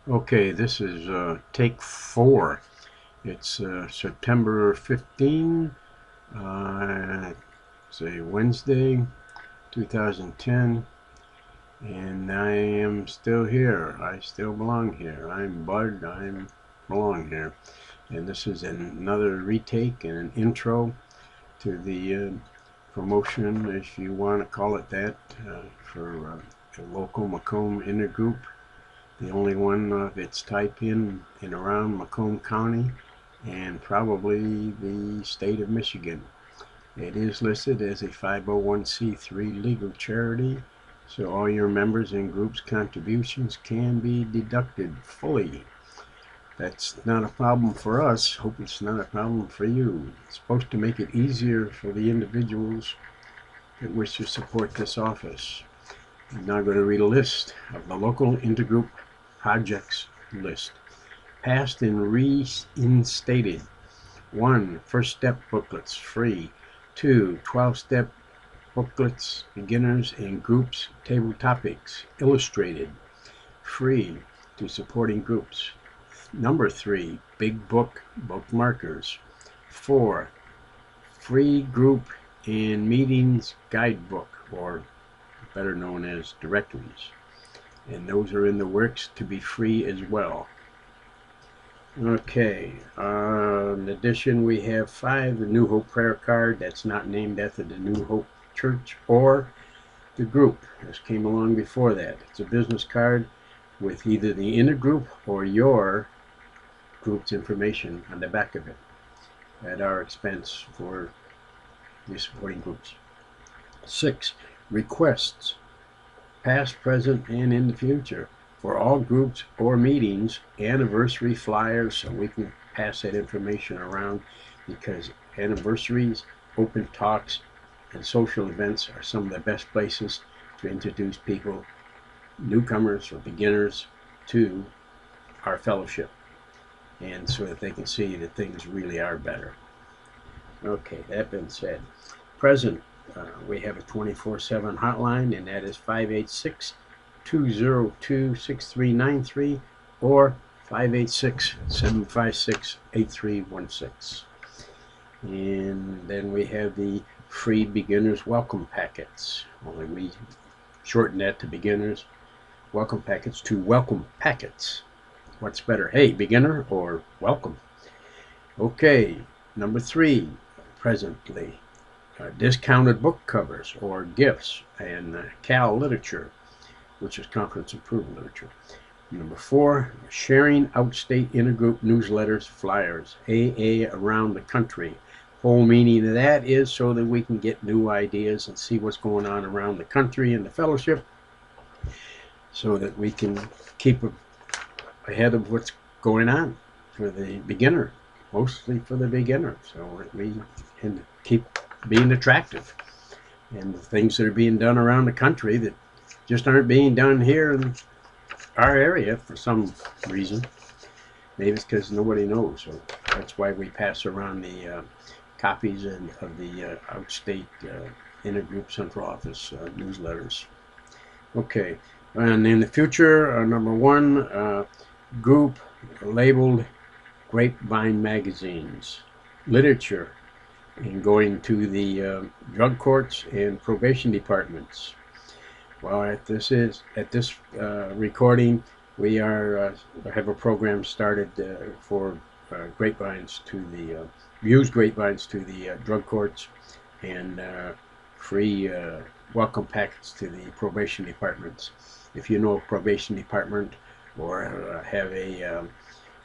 Okay, this is take 4. It's September 15, it's a Wednesday, 2010, and I am still here. I still belong here. I'm Bud. I belong here. And this is another retake and an intro to the promotion, if you want to call it that, for a local Macomb intergroup. The only one of its type in and around Macomb County and probably the state of Michigan. It is listed as a 501c3 legal charity, so all your members and groups' contributions can be deducted fully. That's not a problem for us. Hope it's not a problem for you. It's supposed to make it easier for the individuals that wish to support this office. I'm now going to read a list of the local intergroup projects list. Past and reinstated. 1. First step booklets, free. 2. 12-step booklets, beginners and groups, table topics, illustrated, free to supporting groups. Number 3. Big book, bookmarkers. 4. Free group and meetings guidebook, or better known as directories. And those are in the works to be free as well. Okay, in addition we have 5, the New Hope prayer card that's not named after the New Hope Church or the group. This came along before that. It's a business card with either the intergroup or your group's information on the back of it at our expense for the supporting groups. 6, requests, past, present, and in the future, for all groups or meetings, anniversary flyers, so we can pass that information around, because anniversaries, open talks, and social events are some of the best places to introduce people, newcomers or beginners, to our fellowship, and so that they can see that things really are better. Okay, that being said, present, we have a 24/7 hotline, and that is 586-202-6393 or 586-756-8316. And then we have the free beginners welcome packets. Only we shorten that to beginners welcome packets to welcome packets. What's better, hey, beginner or welcome? Okay, number 3, presently, discounted book covers or gifts, and CAL literature, which is conference approved literature. Number 4, sharing outstate intergroup newsletters, flyers, AA around the country. Whole meaning of that is so that we can get new ideas and see what's going on around the country and the fellowship, so that we can keep ahead of what's going on for the beginner, mostly for the beginner, so that we can keep being attractive, and the things that are being done around the country that just aren't being done here in our area for some reason. Maybe it's because nobody knows, so that's why we pass around the copies of the outstate intergroup central office newsletters. Okay, and in the future, number 1, group labeled grapevine magazines, literature, and going to the drug courts and probation departments. Well, at this recording, we have a program started for grapevines to the used grapevines to the drug courts, and free welcome packets to the probation departments. If you know a probation department or have a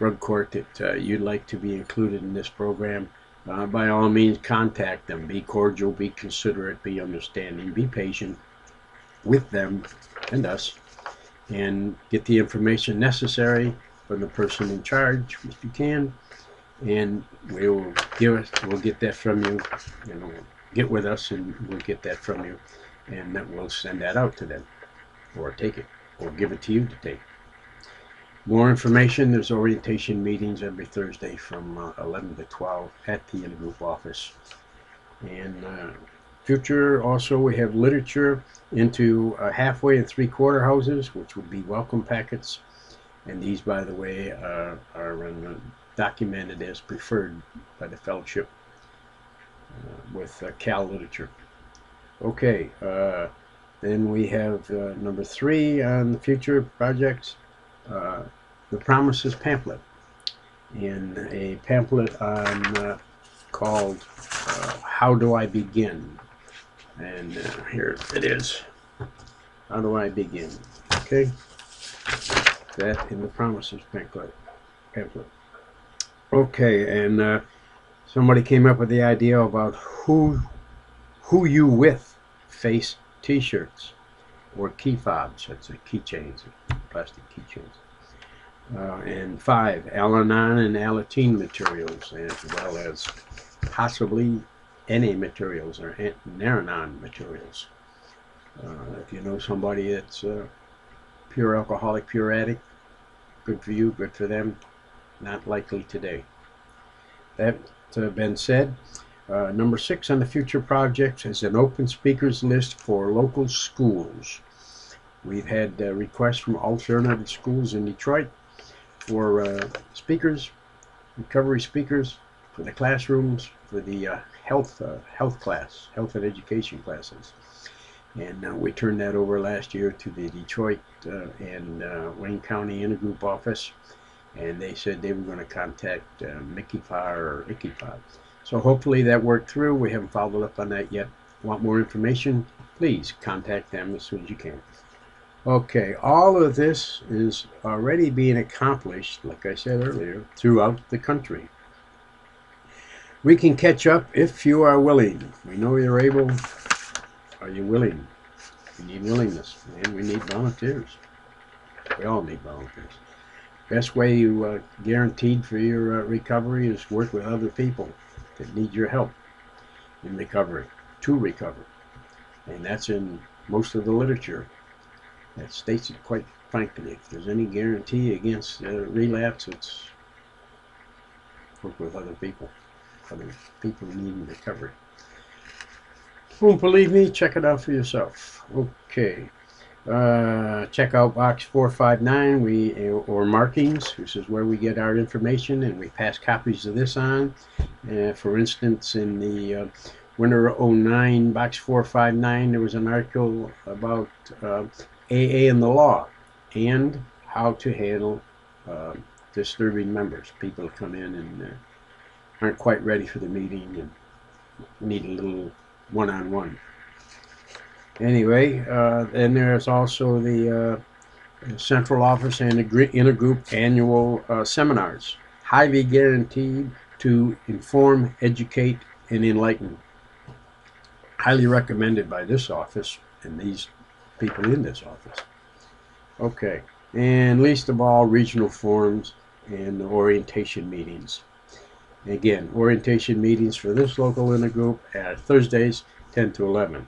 drug court that you'd like to be included in this program, by all means contact them. Be cordial, be considerate, be understanding, be patient with them and us, and get the information necessary from the person in charge if you can, and we'll get that from you. Get with us and we'll get that from you, and then we'll send that out to them, or take it, or give it to you to take. More information, there's orientation meetings every Thursday from 11 to 12 at the intergroup office. And future, also we have literature into halfway and 3/4 houses, which would be welcome packets, And these, by the way, are documented as preferred by the fellowship with Cal Literature. Okay, then we have number 3 on the future projects, the Promises pamphlet, and a pamphlet on called How Do I Begin? And here it is. How do I begin? Okay, that in the Promises pamphlet. Okay, and somebody came up with the idea about who you with face T-shirts or key fobs. That's keychains, plastic keychains. And 5, Al-Anon and Alateen materials, as well as possibly NA materials or Naranon materials. If you know somebody that's pure alcoholic, pure addict, good for you, good for them. Not likely today. That been said, number 6 on the future projects is an open speakers list for local schools. We've had requests from alternative schools in Detroit for speakers, recovery speakers, for the classrooms, for the health and education classes. And we turned that over last year to the Detroit and Wayne County Intergroup office, and they said they were going to contact Mickey Farr or Icky Farr. So hopefully that worked through. We haven't followed up on that yet. Want more information? Please contact them as soon as you can. Okay, all of this is already being accomplished, like I said earlier, throughout the country. We can catch up if you are willing. We know you're able. Are you willing? We need willingness, and we need volunteers. We all need volunteers. Best way you guaranteed for your recovery is work with other people that need your help in recovery, to recover. And that's in most of the literature that states it quite frankly. If there's any guarantee against relapse, it's work with other people who need recovery. Won't believe me? Check it out for yourself. Okay. Check out box 459 or markings. This is where we get our information, and we pass copies of this on. For instance, in the winter '09 box 459, there was an article about AA and the law and how to handle disturbing members. People come in and aren't quite ready for the meeting and need a little one-on-one. Anyway, then there's also the central office and the intergroup annual seminars, highly guaranteed to inform, educate, and enlighten. Highly recommended by this office and these people in this office. Okay, and least of all, regional forums and orientation meetings. Again, orientation meetings for this local intergroup at Thursdays, 10 to 11.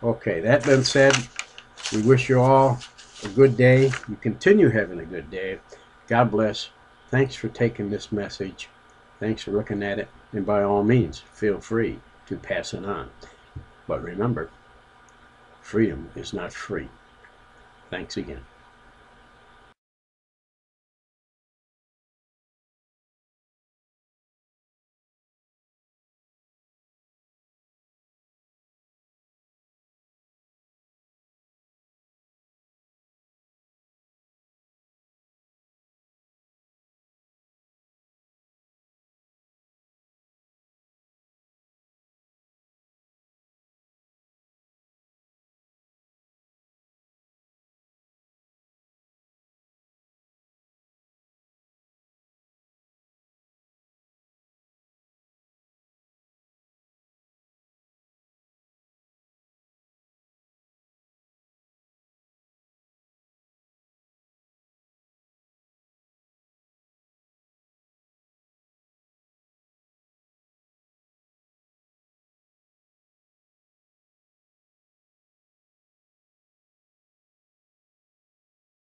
Okay, that being said, we wish you all a good day. You continue having a good day. God bless. Thanks for taking this message. Thanks for looking at it. And by all means, feel free to pass it on. But remember, freedom is not free. Thanks again.